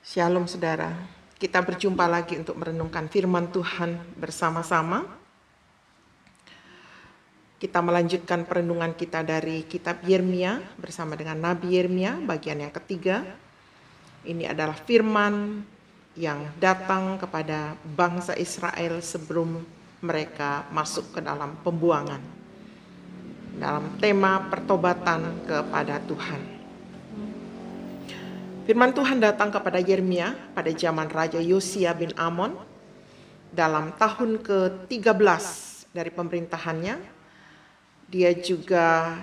Shalom saudara, kita berjumpa lagi untuk merenungkan firman Tuhan bersama-sama. Kita melanjutkan perenungan kita dari kitab Yeremia bersama dengan Nabi Yeremia bagian yang ketiga. Ini adalah firman yang datang kepada bangsa Israel sebelum mereka masuk ke dalam pembuangan. Dalam tema pertobatan kepada Tuhan. Firman Tuhan datang kepada Yeremia pada zaman Raja Yosia bin Amon dalam tahun ke-13 dari pemerintahannya. Dia juga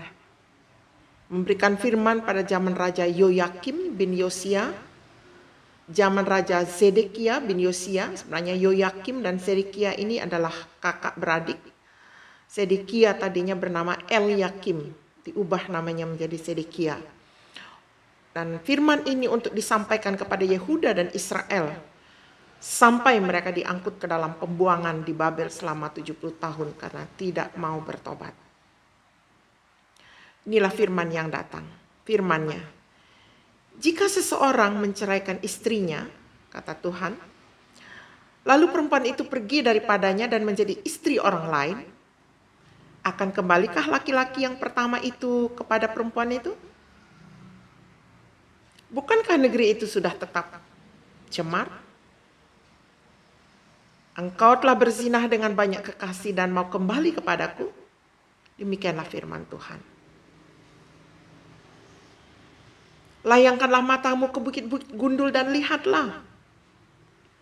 memberikan firman pada zaman Raja Yoyakim bin Yosia, zaman Raja Zedekia bin Yosia. Sebenarnya Yoyakim dan Zedekia ini adalah kakak beradik. Zedekia tadinya bernama Eliakim, diubah namanya menjadi Zedekia. Dan firman ini untuk disampaikan kepada Yehuda dan Israel sampai mereka diangkut ke dalam pembuangan di Babel selama 70 tahun karena tidak mau bertobat. Inilah firman yang datang. Firmannya, jika seseorang menceraikan istrinya, kata Tuhan, lalu perempuan itu pergi daripadanya dan menjadi istri orang lain, akan kembalikah laki-laki yang pertama itu kepada perempuan itu? Bukankah negeri itu sudah tetap cemar? Engkau telah berzinah dengan banyak kekasih dan mau kembali kepadaku? Demikianlah firman Tuhan. Layangkanlah matamu ke bukit-bukit gundul dan lihatlah.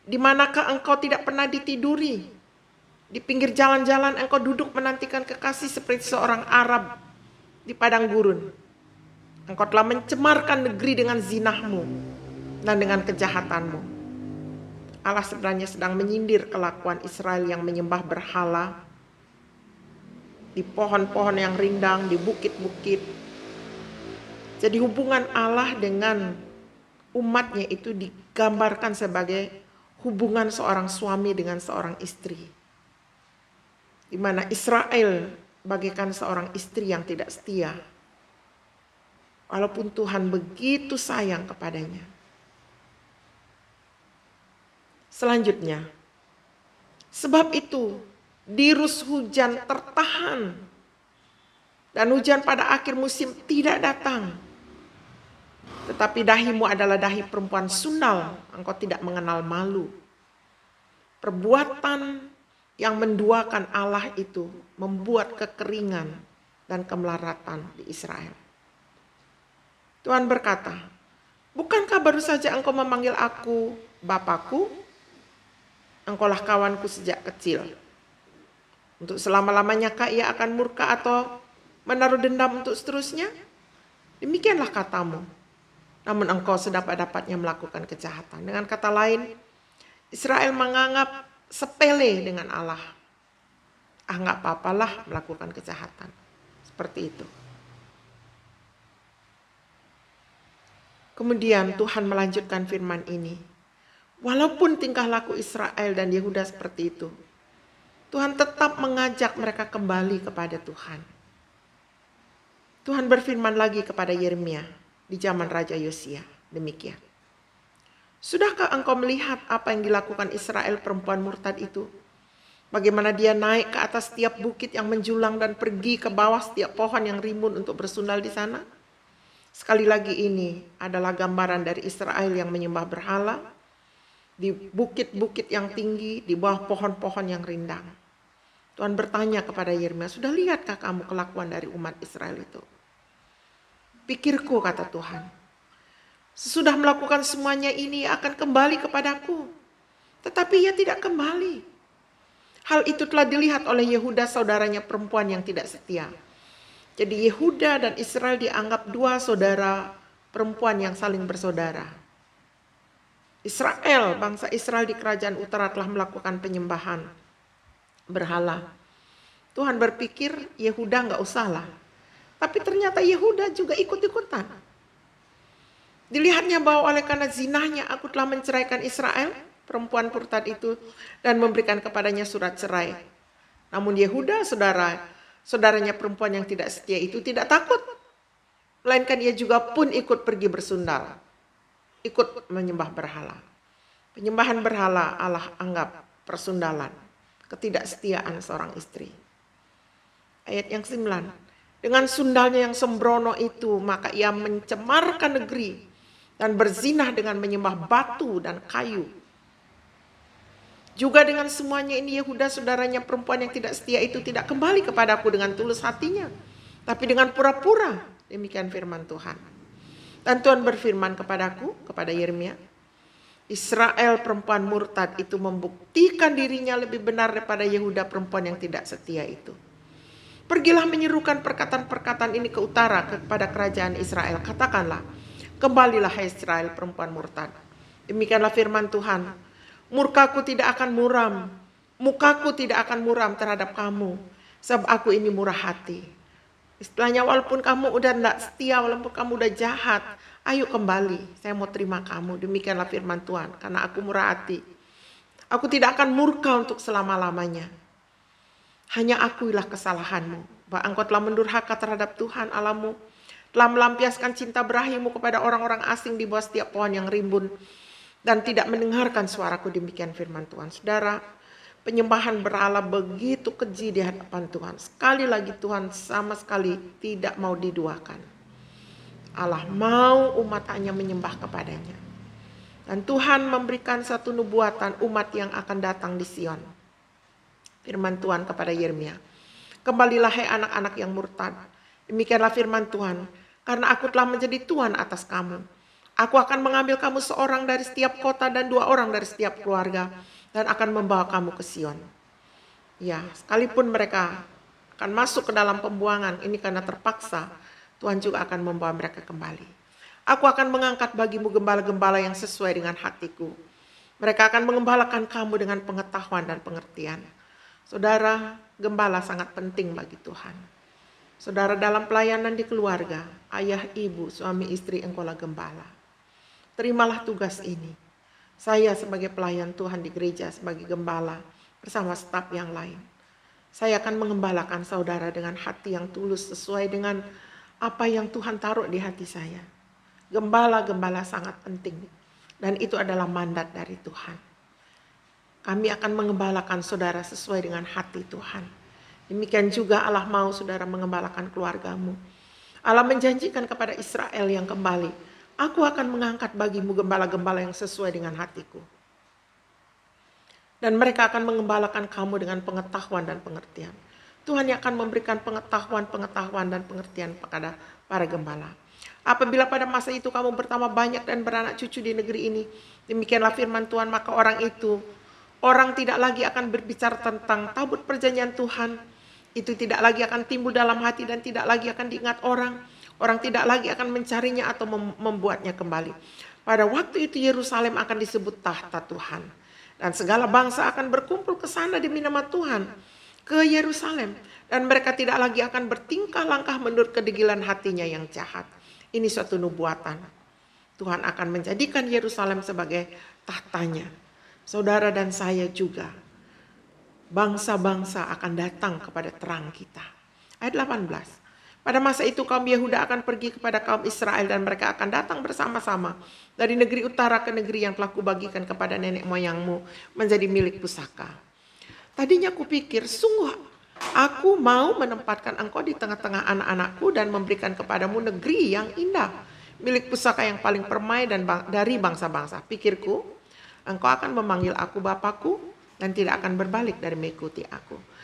Di manakah engkau tidak pernah ditiduri? Di pinggir jalan-jalan engkau duduk menantikan kekasih seperti seorang Arab di padang gurun. Engkau telah mencemarkan negeri dengan zinahmu dan dengan kejahatanmu. Allah sebenarnya sedang menyindir kelakuan Israel yang menyembah berhala di pohon-pohon yang rindang, di bukit-bukit. Jadi hubungan Allah dengan umatnya itu digambarkan sebagai hubungan seorang suami dengan seorang istri. Di mana Israel bagaikan seorang istri yang tidak setia. Walaupun Tuhan begitu sayang kepadanya. Selanjutnya, sebab itu dirus hujan tertahan dan hujan pada akhir musim tidak datang. Tetapi dahimu adalah dahi perempuan sundal, engkau tidak mengenal malu. Perbuatan yang menduakan Allah itu membuat kekeringan dan kemelaratan di Israel. Tuhan berkata, bukankah baru saja engkau memanggil aku Bapakku? Engkaulah kawanku sejak kecil. Untuk selama-lamanya kah ia akan murka atau menaruh dendam untuk seterusnya? Demikianlah katamu. Namun engkau sedapat-dapatnya melakukan kejahatan. Dengan kata lain, Israel menganggap sepele dengan Allah. Nggak apa-apalah melakukan kejahatan. Seperti itu. Kemudian Tuhan melanjutkan firman ini. Walaupun tingkah laku Israel dan Yehuda seperti itu, Tuhan tetap mengajak mereka kembali kepada Tuhan. Tuhan berfirman lagi kepada Yeremia di zaman Raja Yosia. Demikian. Sudahkah engkau melihat apa yang dilakukan Israel perempuan murtad itu? Bagaimana dia naik ke atas setiap bukit yang menjulang dan pergi ke bawah setiap pohon yang rimbun untuk bersundal di sana? Sekali lagi ini adalah gambaran dari Israel yang menyembah berhala di bukit-bukit yang tinggi, di bawah pohon-pohon yang rindang. Tuhan bertanya kepada Yeremia, sudah lihatkah kamu kelakuan dari umat Israel itu? Pikirku, kata Tuhan, sesudah melakukan semuanya ini akan kembali kepadaku. Tetapi ia tidak kembali. Hal itu telah dilihat oleh Yehuda saudaranya perempuan yang tidak setia. Jadi Yehuda dan Israel dianggap dua saudara perempuan yang saling bersaudara. Israel, bangsa Israel di kerajaan utara telah melakukan penyembahan berhala. Tuhan berpikir Yehuda nggak usahlah. Tapi ternyata Yehuda juga ikut-ikutan. Dilihatnya bahwa oleh karena zinahnya aku telah menceraikan Israel, perempuan murtad itu, dan memberikan kepadanya surat cerai. Namun Yehuda, saudaranya perempuan yang tidak setia itu tidak takut. Melainkan ia juga pun ikut pergi bersundal. ikut menyembah berhala. Penyembahan berhala Allah anggap persundalan, ketidaksetiaan seorang istri. Ayat yang 9. Dengan sundalnya yang sembrono itu, maka ia mencemarkan negeri dan berzinah dengan menyembah batu dan kayu. Juga dengan semuanya ini Yehuda saudaranya perempuan yang tidak setia itu tidak kembali kepadaku dengan tulus hatinya, tapi dengan pura-pura. Demikian firman Tuhan. Dan Tuhan berfirman kepadaku, kepada Yeremia, Israel perempuan murtad itu membuktikan dirinya lebih benar daripada Yehuda perempuan yang tidak setia itu. Pergilah menyerukan perkataan-perkataan ini ke utara kepada kerajaan Israel. Katakanlah, kembalilah hai Israel perempuan murtad. Demikianlah firman Tuhan. Murkaku tidak akan muram, mukaku tidak akan muram terhadap kamu, sebab aku ini murah hati. Istilahnya walaupun kamu udah tidak setia, walaupun kamu udah jahat, ayo kembali, saya mau terima kamu. Demikianlah firman Tuhan, karena aku murah hati. Aku tidak akan murka untuk selama-lamanya. Hanya akuilah kesalahanmu, bahwa engkau telah mendurhaka terhadap Tuhan Allahmu, telah melampiaskan cinta berahimu kepada orang-orang asing di bawah setiap pohon yang rimbun, dan tidak mendengarkan suaraku. Demikian firman Tuhan. Saudara, penyembahan berhala begitu keji di hadapan Tuhan. Sekali lagi Tuhan sama sekali tidak mau diduakan. Allah mau umat hanya menyembah kepadanya. Dan Tuhan memberikan satu nubuatan umat yang akan datang di Sion. Firman Tuhan kepada Yeremia, kembalilah hai anak-anak yang murtad. Demikianlah firman Tuhan, karena aku telah menjadi Tuhan atas kamu. Aku akan mengambil kamu seorang dari setiap kota dan 2 orang dari setiap keluarga, dan akan membawa kamu ke Sion. Ya, sekalipun mereka akan masuk ke dalam pembuangan ini karena terpaksa, Tuhan juga akan membawa mereka kembali. Aku akan mengangkat bagimu gembala-gembala yang sesuai dengan hatiku. Mereka akan mengembalakan kamu dengan pengetahuan dan pengertian. Saudara, gembala sangat penting bagi Tuhan. Saudara, dalam pelayanan di keluarga, ayah, ibu, suami, istri, engkaulah gembala. Terimalah tugas ini. Saya sebagai pelayan Tuhan di gereja, sebagai gembala bersama staf yang lain. Saya akan mengembalakan saudara dengan hati yang tulus sesuai dengan apa yang Tuhan taruh di hati saya. Gembala-gembala sangat penting. Dan itu adalah mandat dari Tuhan. Kami akan mengembalakan saudara sesuai dengan hati Tuhan. Demikian juga Allah mau saudara mengembalakan keluargamu. Allah menjanjikan kepada Israel yang kembali, aku akan mengangkat bagimu gembala-gembala yang sesuai dengan hatiku. Dan mereka akan mengembalakan kamu dengan pengetahuan dan pengertian. Tuhan yang akan memberikan pengetahuan dan pengertian kepada para gembala. Apabila pada masa itu kamu bertambah banyak dan beranak cucu di negeri ini, demikianlah firman Tuhan, maka orang tidak lagi akan berbicara tentang tabut perjanjian Tuhan. Itu tidak lagi akan timbul dalam hati dan tidak lagi akan diingat orang. Orang tidak lagi akan mencarinya atau membuatnya kembali. Pada waktu itu Yerusalem akan disebut tahta Tuhan. Dan segala bangsa akan berkumpul ke sana demi nama Tuhan. Ke Yerusalem. Dan mereka tidak lagi akan bertingkah langkah menurut kedegilan hatinya yang jahat. Ini suatu nubuatan. Tuhan akan menjadikan Yerusalem sebagai tahtanya. Saudara dan saya juga. Bangsa-bangsa akan datang kepada terang kita. Ayat 18. Pada masa itu kaum Yehuda akan pergi kepada kaum Israel dan mereka akan datang bersama-sama dari negeri utara ke negeri yang telah kubagikan kepada nenek moyangmu menjadi milik pusaka. Tadinya kupikir, sungguh aku mau menempatkan engkau di tengah-tengah anak-anakku dan memberikan kepadamu negeri yang indah, milik pusaka yang paling permai dan dari bangsa-bangsa. Pikirku, engkau akan memanggil aku Bapakku dan tidak akan berbalik dari mengikuti aku.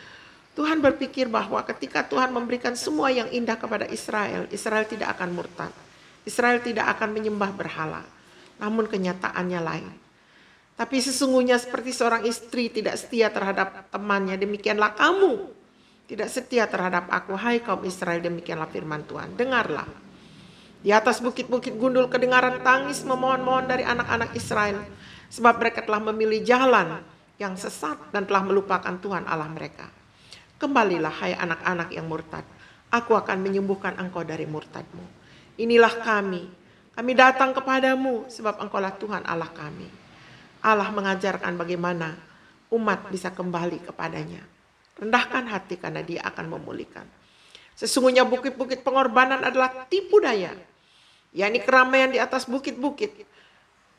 Tuhan berpikir bahwa ketika Tuhan memberikan semua yang indah kepada Israel, Israel tidak akan murtad. Israel tidak akan menyembah berhala. Namun kenyataannya lain. Tapi sesungguhnya seperti seorang istri tidak setia terhadap temannya, demikianlah kamu tidak setia terhadap aku, hai kaum Israel. Demikianlah firman Tuhan. Dengarlah. Di atas bukit-bukit gundul kedengaran tangis memohon-mohon dari anak-anak Israel. Sebab mereka telah memilih jalan yang sesat dan telah melupakan Tuhan Allah mereka. Kembalilah hai anak-anak yang murtad. Aku akan menyembuhkan engkau dari murtadmu. Inilah kami datang kepadamu sebab engkaulah Tuhan Allah kami. Allah mengajarkan bagaimana umat bisa kembali kepadanya. Rendahkan hati karena dia akan memulihkan. Sesungguhnya bukit-bukit pengorbanan adalah tipu daya. yakni keramaian di atas bukit-bukit.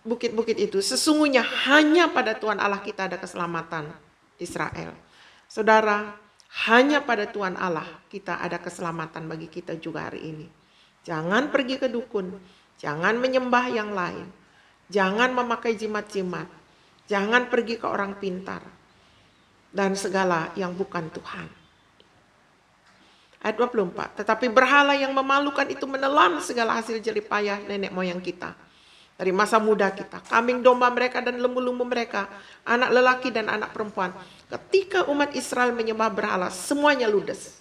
bukit-bukit itu, sesungguhnya hanya pada Tuhan Allah kita ada keselamatan Israel. Saudara, hanya pada Tuhan Allah kita ada keselamatan bagi kita juga hari ini. Jangan pergi ke dukun, jangan menyembah yang lain, jangan memakai jimat-jimat, jangan pergi ke orang pintar, dan segala yang bukan Tuhan. Ayat 24, tetapi berhala yang memalukan itu menelan segala hasil jerih payah nenek moyang kita. Dari masa muda kita, kambing domba mereka dan lembu-lembu mereka, anak lelaki dan anak perempuan. Ketika umat Israel menyembah berhala, semuanya ludes.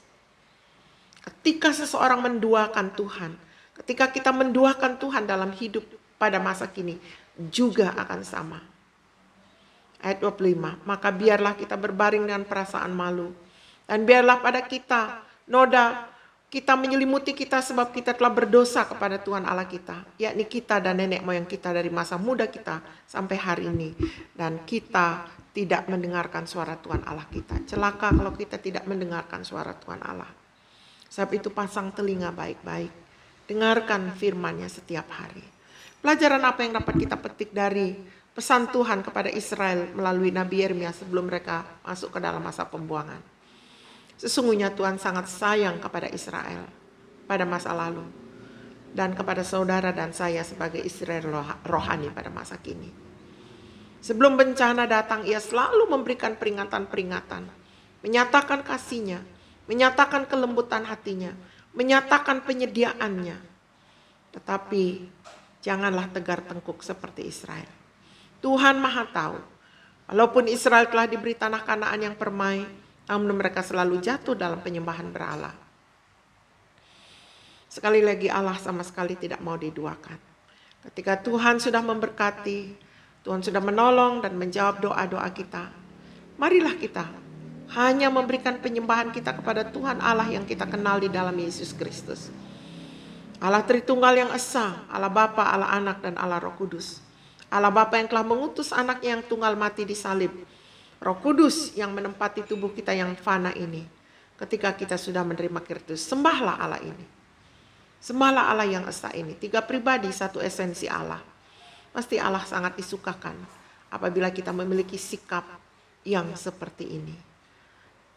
Ketika seseorang menduakan Tuhan, ketika kita menduakan Tuhan dalam hidup pada masa kini, juga akan sama. Ayat 25, maka biarlah kita berbaring dengan perasaan malu. Dan biarlah pada kita noda kita menyelimuti kita sebab kita telah berdosa kepada Tuhan Allah kita. Yakni kita dan nenek moyang kita dari masa muda kita sampai hari ini. Dan kita tidak mendengarkan suara Tuhan Allah kita. Celaka kalau kita tidak mendengarkan suara Tuhan Allah. Sebab itu pasang telinga baik-baik. Dengarkan firman-Nya setiap hari. Pelajaran apa yang dapat kita petik dari pesan Tuhan kepada Israel melalui Nabi Yeremia sebelum mereka masuk ke dalam masa pembuangan? Sesungguhnya Tuhan sangat sayang kepada Israel pada masa lalu dan kepada saudara dan saya sebagai Israel rohani pada masa kini. Sebelum bencana datang, Ia selalu memberikan peringatan-peringatan, menyatakan kasih-Nya, menyatakan kelembutan hati-Nya, menyatakan penyediaan-Nya. Tetapi janganlah tegar tengkuk seperti Israel. Tuhan Maha tahu, walaupun Israel telah diberi tanah Kanaan yang permai, namun mereka selalu jatuh dalam penyembahan berhala. Sekali lagi Allah sama sekali tidak mau diduakan. Ketika Tuhan sudah memberkati, Tuhan sudah menolong dan menjawab doa-doa kita, marilah kita hanya memberikan penyembahan kita kepada Tuhan Allah yang kita kenal di dalam Yesus Kristus. Allah Tritunggal yang Esa, Allah Bapa, Allah Anak, dan Allah Roh Kudus. Allah Bapa yang telah mengutus anaknya yang tunggal mati di salib. Roh Kudus yang menempati tubuh kita yang fana ini. Ketika kita sudah menerima Kristus, sembahlah Allah ini. Sembahlah Allah yang esa ini. 3 pribadi, 1 esensi Allah. Pasti Allah sangat disukakan apabila kita memiliki sikap yang seperti ini.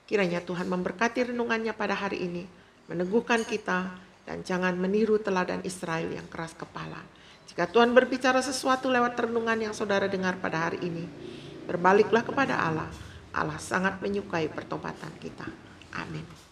Kiranya Tuhan memberkati renungannya pada hari ini. Meneguhkan kita dan jangan meniru teladan Israel yang keras kepala. Jika Tuhan berbicara sesuatu lewat renungan yang saudara dengar pada hari ini, berbaliklah kepada Allah. Allah sangat menyukai pertobatan kita. Amin.